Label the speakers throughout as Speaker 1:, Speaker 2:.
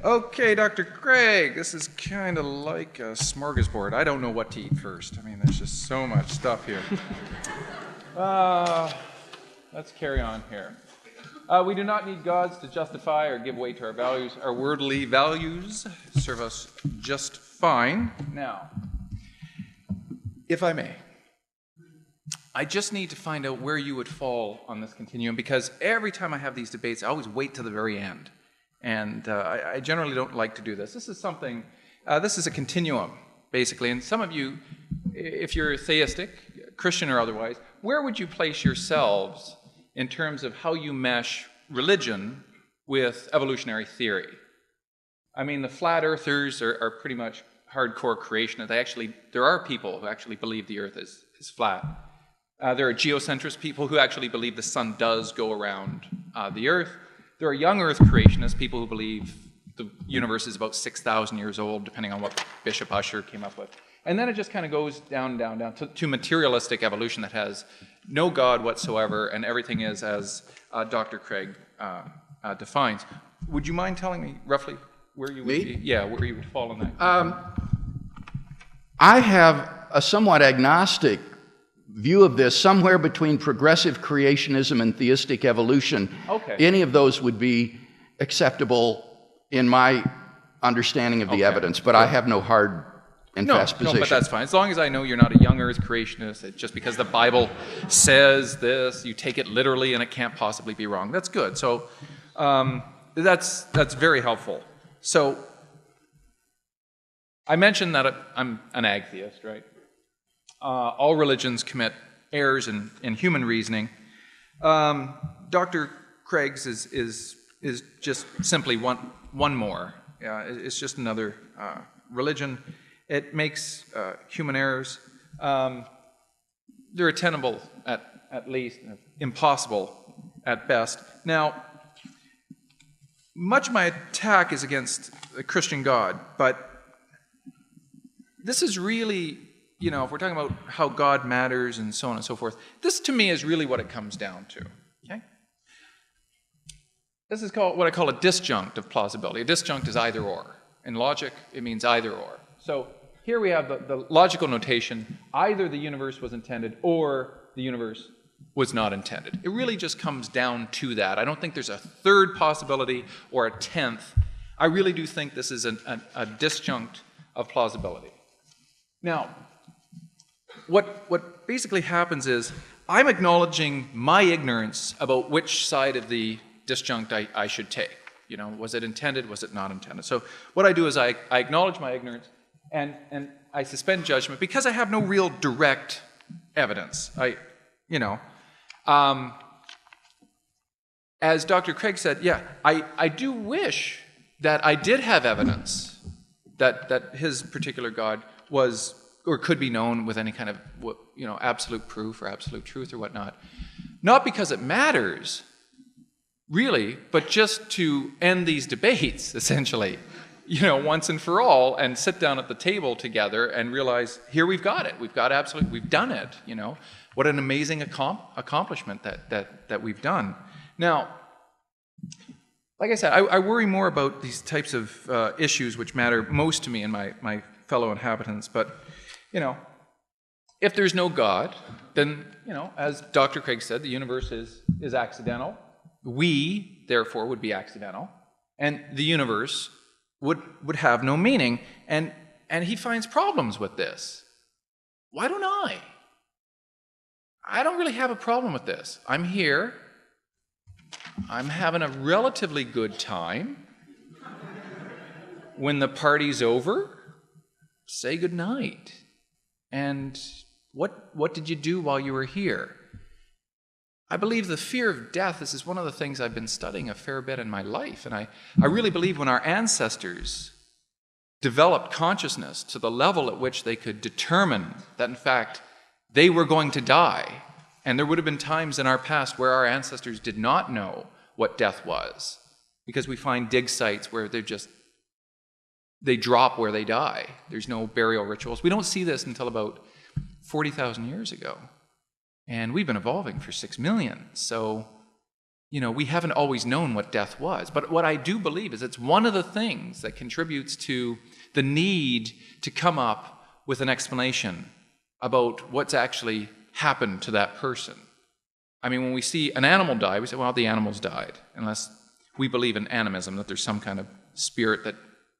Speaker 1: Okay, Dr. Craig, this is kind of like a smorgasbord. I don't know what to eat first. I mean, there's just so much stuff here. Let's carry on here. We do not need gods to justify or give weight to our values. Our worldly values serve us just fine. Now, if I may, I just need to find out where you would fall on this continuum, because every time I have these debates, I always wait till the very end. And I generally don't like to do this. This is something, this is a continuum, basically. And some of you, if you're theistic, Christian or otherwise, where would you place yourselves in terms of how you mesh religion with evolutionary theory? I mean, the flat earthers are pretty much hardcore creationists. There are people who actually believe the earth is flat. There are geocentrist people who actually believe the sun does go around the earth. There are young earth creationists, people who believe the universe is about 6,000 years old, depending on what Bishop Ussher came up with. And then it just kind of goes down to materialistic evolution that has no God whatsoever, and everything is as Dr. Craig defines. Would you mind telling me roughly where you would be? Yeah, where you would fall in that?
Speaker 2: I have a somewhat agnostic view of this, somewhere between progressive creationism and theistic evolution.
Speaker 1: Okay.
Speaker 2: Any of those would be acceptable in my understanding of the evidence, but I have no hard and fast position.
Speaker 1: No, but that's fine. As long as I know you're not a young earth creationist, just because the Bible says this, you take it literally and it can't possibly be wrong. That's good. So that's very helpful. So I mentioned that I'm an agtheist, right? All religions commit errors in human reasoning. Dr. Craig's is just simply one more. It's just another religion. It makes human errors. They're attainable at least, impossible at best. Now, much of my attack is against the Christian God, but this is really, if we're talking about how God matters and so on and so forth, this to me is really what it comes down to. Okay? This is what I call a disjunct of plausibility. A disjunct is either or. In logic, it means either or. So here we have the logical notation, either the universe was intended or the universe was not intended. It really just comes down to that. I don't think there's a third possibility or a 10th. I really do think this is a disjunct of plausibility. Now, what basically happens is I'm acknowledging my ignorance about which side of the disjunct I should take. Was it intended? Was it not intended? So what I do is I acknowledge my ignorance and I suspend judgment because I have no real direct evidence. As Dr. Craig said, yeah, I do wish that I did have evidence that his particular God was or could be known with any kind of absolute proof or absolute truth or whatnot. Not because it matters, really, but just to end these debates, essentially, once and for all, and sit down at the table together and realize, here we've got it. We've done it, What an amazing accomplishment that we've done. Now, like I said, I worry more about these types of issues which matter most to me and my fellow inhabitants, but if there's no God, then, as Dr. Craig said, the universe is accidental. We, therefore, would be accidental. And the universe would have no meaning. And he finds problems with this. Why don't I? I don't really have a problem with this. I'm here. I'm having a relatively good time. When the party's over, say goodnight. And what did you do while you were here? I believe the fear of death, this is one of the things I've been studying a fair bit in my life. And I really believe when our ancestors developed consciousness to the level at which they could determine that, in fact, they were going to die, and there would have been times in our past where our ancestors did not know what death was, because we find dig sites where they drop where they die. There's no burial rituals. We don't see this until about 40,000 years ago. And we've been evolving for 6 million. So we haven't always known what death was. But what I do believe is it's one of the things that contributes to the need to come up with an explanation about what's actually happened to that person. I mean, when we see an animal die, we say, well, the animal's died, unless we believe in animism, that there's some kind of spirit that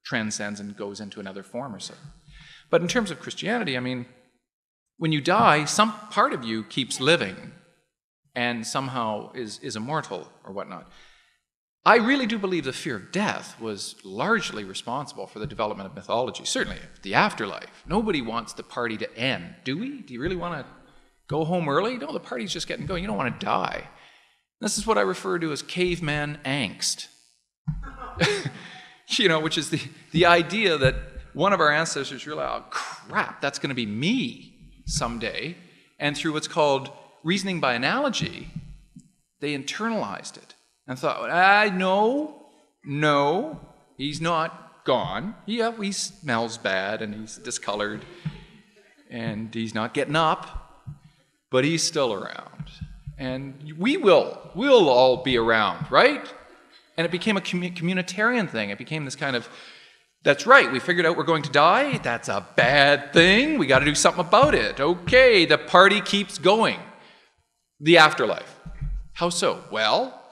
Speaker 1: transcends and goes into another form or so. But in terms of Christianity, I mean, when you die, some part of you keeps living and somehow is immortal or whatnot. I really do believe the fear of death was largely responsible for the development of mythology, certainly the afterlife. Nobody wants the party to end, do we? Do you really want to go home early? No, the party's just getting going. You don't want to die. This is what I refer to as caveman angst. Which is the idea that one of our ancestors realized, oh, crap, that's going to be me someday. And through what's called reasoning by analogy, they internalized it and thought, no, he's not gone. Yeah, he smells bad and he's discolored and he's not getting up, but he's still around. And we'll all be around, right? And it became a communitarian thing. It became this kind of, that's right, we figured out we're going to die. That's a bad thing. We got to do something about it. Okay, the party keeps going. The afterlife. How so? Well,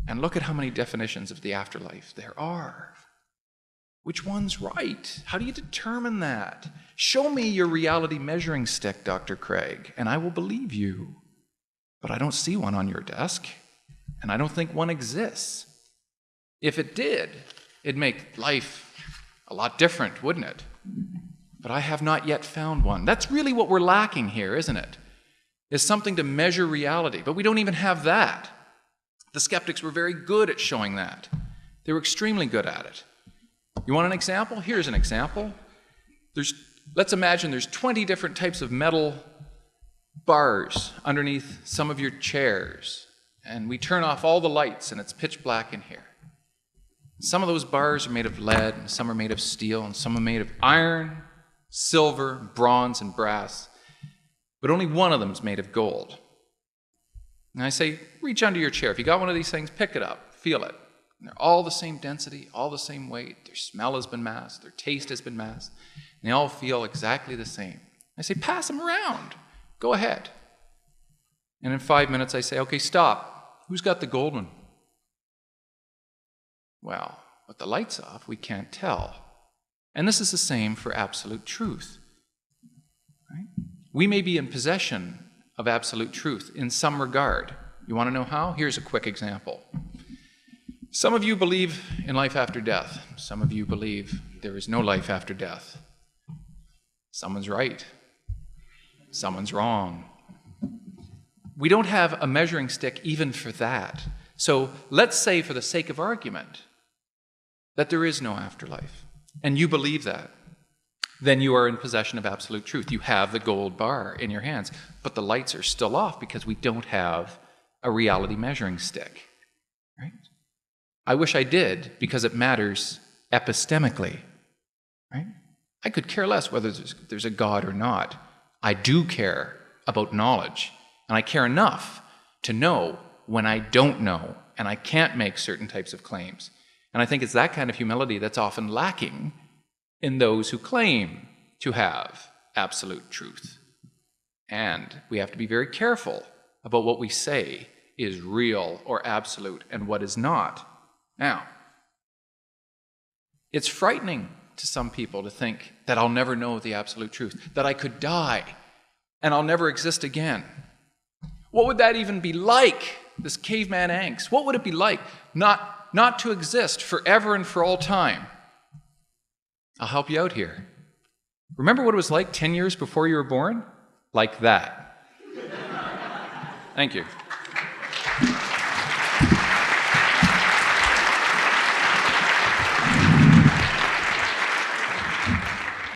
Speaker 1: and look at how many definitions of the afterlife there are. Which one's right? How do you determine that? Show me your reality measuring stick, Dr. Craig, and I will believe you. But I don't see one on your desk, and I don't think one exists. If it did, it'd make life a lot different, wouldn't it? But I have not yet found one. That's really what we're lacking here, isn't it? Is something to measure reality. But we don't even have that. The skeptics were very good at showing that. They were extremely good at it. You want an example? Here's an example. Let's imagine there's 20 different types of metal bars underneath some of your chairs. And we turn off all the lights and it's pitch black in here. Some of those bars are made of lead, and some are made of steel, and some are made of iron, silver, bronze, and brass. But only one of them is made of gold. And I say, reach under your chair. If you got one of these things, pick it up, feel it. And they're all the same density, all the same weight. Their smell has been masked, their taste has been masked. And they all feel exactly the same. I say, pass them around. Go ahead. And in 5 minutes, I say, okay, stop. Who's got the gold one? Well, with the lights off, we can't tell. And this is the same for absolute truth. Right? We may be in possession of absolute truth in some regard. You want to know how? Here's a quick example. Some of you believe in life after death. Some of you believe there is no life after death. Someone's right. Someone's wrong. We don't have a measuring stick even for that. So let's say, for the sake of argument, that there is no afterlife, and you believe that. Then you are in possession of absolute truth. You have the gold bar in your hands, but the lights are still off because we don't have a reality measuring stick. Right? I wish I did, because it matters epistemically. Right? I could care less whether there's a God or not. I do care about knowledge, and I care enough to know when I don't know, and I can't make certain types of claims. And I think it's that kind of humility that's often lacking in those who claim to have absolute truth. And we have to be very careful about what we say is real or absolute and what is not. Now, it's frightening to some people to think that I'll never know the absolute truth, that I could die and I'll never exist again. What would that even be like, this caveman angst? What would it be like not to exist forever and for all time? I'll help you out here. Remember what it was like 10 years before you were born? Like that. Thank you.